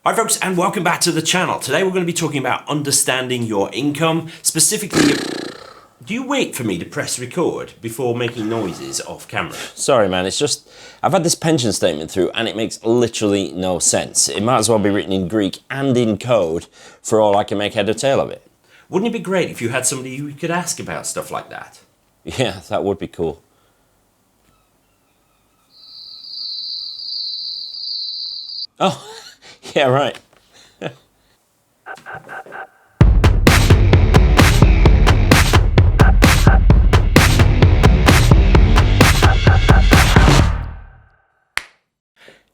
Hi folks, and welcome back to the channel. Today we're going to be talking about understanding your income, specifically. Do you wait for me to press record before making noises off camera? Sorry man, it's just, I've had this pension statement through and it makes literally no sense. It might as well be written in Greek and in code for all I can make head or tail of it. Wouldn't it be great if you had somebody you could ask about stuff like that? Yeah, that would be cool. Oh, yeah, right.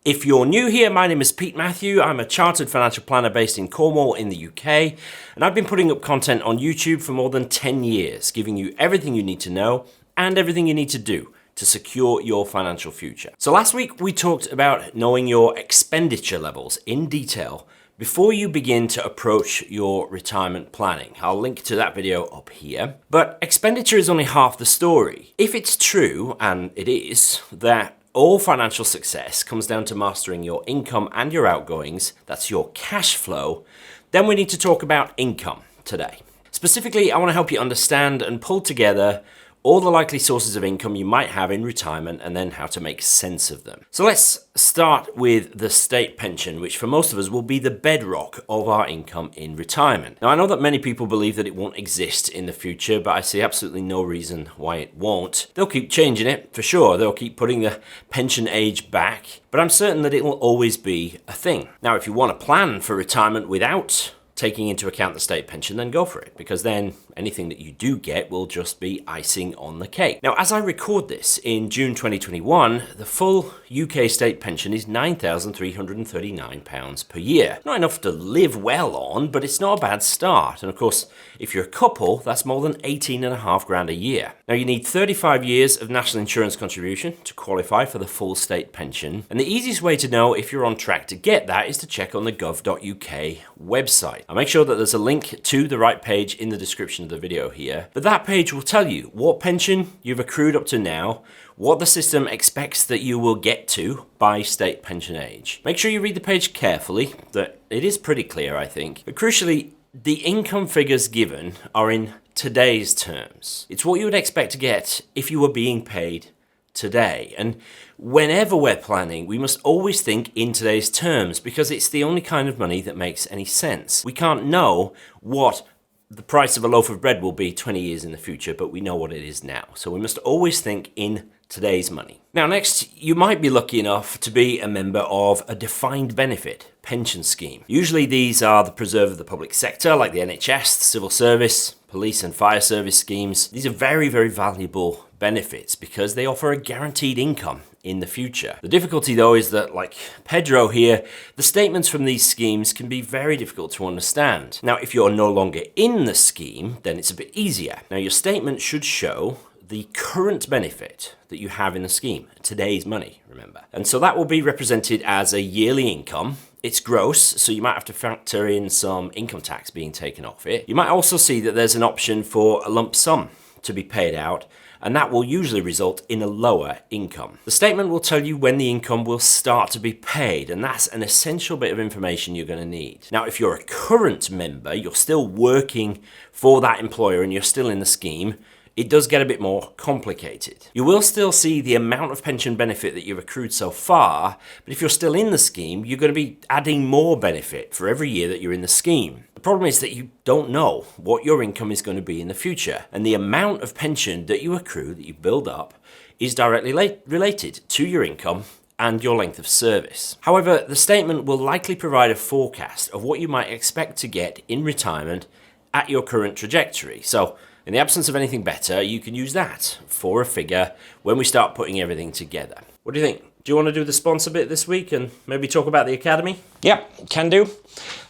If you're new here, my name is Pete Matthew. I'm a chartered financial planner based in Cornwall in the UK, and I've been putting up content on YouTube for more than 10 years, giving you everything you need to know and everything you need to do to secure your financial future. So last week we talked about knowing your expenditure levels in detail before you begin to approach your retirement planning. I'll link to that video up here. But expenditure is only half the story. If it's true, and it is, that all financial success comes down to mastering your income and your outgoings, that's your cash flow, then we need to talk about income today. Specifically, I want to help you understand and pull together all the likely sources of income you might have in retirement and then how to make sense of them. So let's start with the state pension, which for most of us will be the bedrock of our income in retirement. Now, I know that many people believe that it won't exist in the future, but I see absolutely no reason why it won't. They'll keep changing it, for sure. They'll keep putting the pension age back, but I'm certain that it will always be a thing. Now, if you want to plan for retirement without taking into account the state pension, then go for it, because then anything that you do get will just be icing on the cake. Now, as I record this in June 2021, the full UK state pension is £9,339 per year. Not enough to live well on, but it's not a bad start. And of course, if you're a couple, that's more than 18.5 grand a year. Now, you need 35 years of national insurance contribution to qualify for the full state pension. And the easiest way to know if you're on track to get that is to check on the gov.uk website. I'll make sure that there's a link to the right page in the description of the video here, but that page will tell you what pension you've accrued up to now, what the system expects that you will get to by state pension age. Make sure you read the page carefully, that it is pretty clear, I think. But crucially, the income figures given are in today's terms. It's what you would expect to get if you were being paid today. And whenever we're planning, we must always think in today's terms, because it's the only kind of money that makes any sense. We can't know what the price of a loaf of bread will be 20 years in the future, but we know what it is now. So we must always think in today's money. Now, next, you might be lucky enough to be a member of a defined benefit pension scheme. Usually these are the preserve of the public sector, like the NHS, the civil service, police and fire service schemes. These are very, very valuable benefits because they offer a guaranteed income in the future. The difficulty though is that, like Pedro here, the statements from these schemes can be very difficult to understand. Now, if you're no longer in the scheme, then it's a bit easier. Now, your statement should show the current benefit that you have in the scheme, today's money, remember. And so that will be represented as a yearly income. It's gross, so you might have to factor in some income tax being taken off it. You might also see that there's an option for a lump sum to be paid out, and that will usually result in a lower income. The statement will tell you when the income will start to be paid, and that's an essential bit of information you're going to need. Now, if you're a current member, you're still working for that employer and you're still in the scheme, it does get a bit more complicated. You will still see the amount of pension benefit that you've accrued so far, but if you're still in the scheme, you're going to be adding more benefit for every year that you're in the scheme. The problem is that you don't know what your income is going to be in the future, and the amount of pension that you accrue, that you build up, is directly related to your income and your length of service. However, the statement will likely provide a forecast of what you might expect to get in retirement at your current trajectory. So, in the absence of anything better, you can use that for a figure when we start putting everything together. What do you think? Do you want to do the sponsor bit this week and maybe talk about the Academy? Yeah, can do.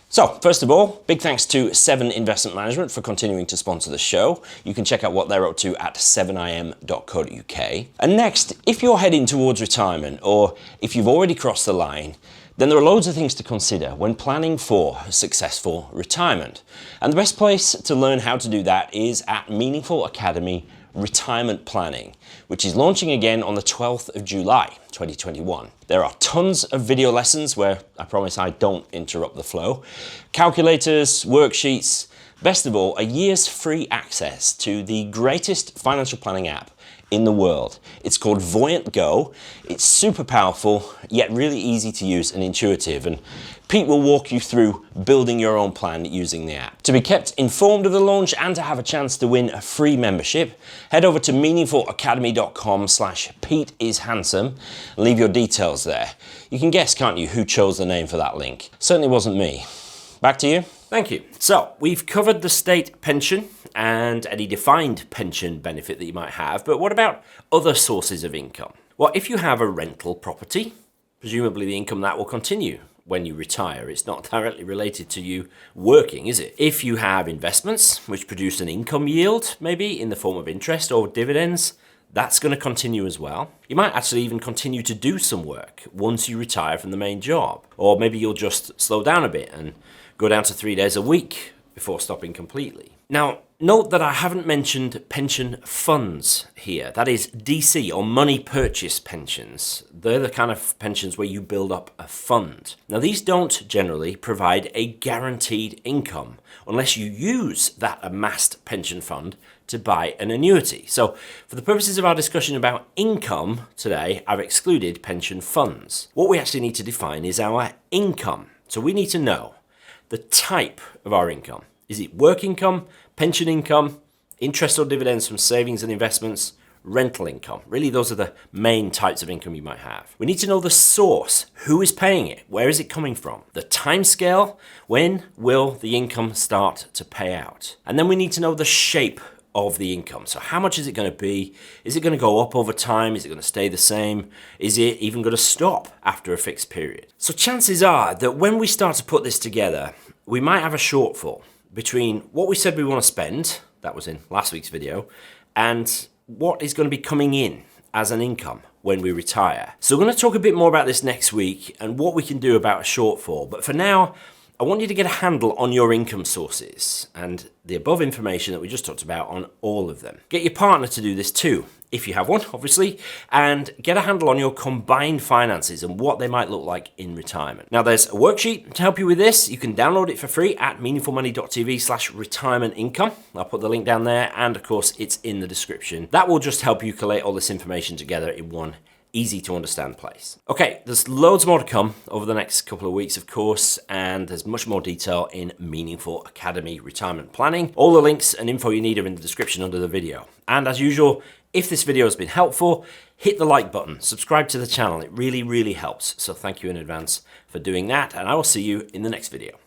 So, first of all, big thanks to 7 Investment Management for continuing to sponsor the show. You can check out what they're up to at 7im.co.uk. And next, if you're heading towards retirement, or if you've already crossed the line, then there are loads of things to consider when planning for a successful retirement. And the best place to learn how to do that is at Meaningful Academy retirement planning, which is launching again on the 12th of July, 2021. There are tons of video lessons where I promise I don't interrupt the flow, calculators, worksheets, best of all, a year's free access to the greatest financial planning app in the world. It's called Voyant Go. It's super powerful, yet really easy to use and intuitive. And Pete will walk you through building your own plan using the app. To be kept informed of the launch and to have a chance to win a free membership, head over to meaningfulacademy.com/PeteIsHandsome and leave your details there. You can guess, can't you, who chose the name for that link? Certainly wasn't me. Back to you. Thank you. So we've covered the state pension and any defined pension benefit that you might have, but what about other sources of income? Well, if you have a rental property, presumably the income that will continue when you retire. It's not directly related to you working, is it? If you have investments which produce an income yield, maybe in the form of interest or dividends, that's going to continue as well. You might actually even continue to do some work once you retire from the main job. Or maybe you'll just slow down a bit and go down to 3 days a week before stopping completely. Now, note that I haven't mentioned pension funds here. That is DC, or money purchase pensions. They're the kind of pensions where you build up a fund. Now, these don't generally provide a guaranteed income unless you use that amassed pension fund to buy an annuity. So, for the purposes of our discussion about income today, I've excluded pension funds. What we actually need to define is our income. So we need to know the type of our income. Is it work income, pension income, interest or dividends from savings and investments, rental income? Really, those are the main types of income you might have. We need to know the source. Who is paying it? Where is it coming from? The time scale. When will the income start to pay out? And then we need to know the shape of the income. So how much is it going to be? Is it going to go up over time? Is it going to stay the same? Is it even going to stop after a fixed period? So chances are that when we start to put this together, we might have a shortfall between what we said we want to spend, that was in last week's video, and what is going to be coming in as an income when we retire. So we're going to talk a bit more about this next week and what we can do about a shortfall. But for now, I want you to get a handle on your income sources and the above information that we just talked about on all of them. Get your partner to do this too, if you have one, obviously, and get a handle on your combined finances and what they might look like in retirement. Now, there's a worksheet to help you with this. You can download it for free at meaningfulmoney.tv/retirement income. I'll put the link down there, and of course, it's in the description. That will just help you collate all this information together in one easy to understand place. Okay, there's loads more to come over the next couple of weeks, of course, and there's much more detail in Meaningful Academy Retirement Planning. All the links and info you need are in the description under the video. And as usual, if this video has been helpful, hit the like button, subscribe to the channel. It really, really helps. So thank you in advance for doing that, and I will see you in the next video.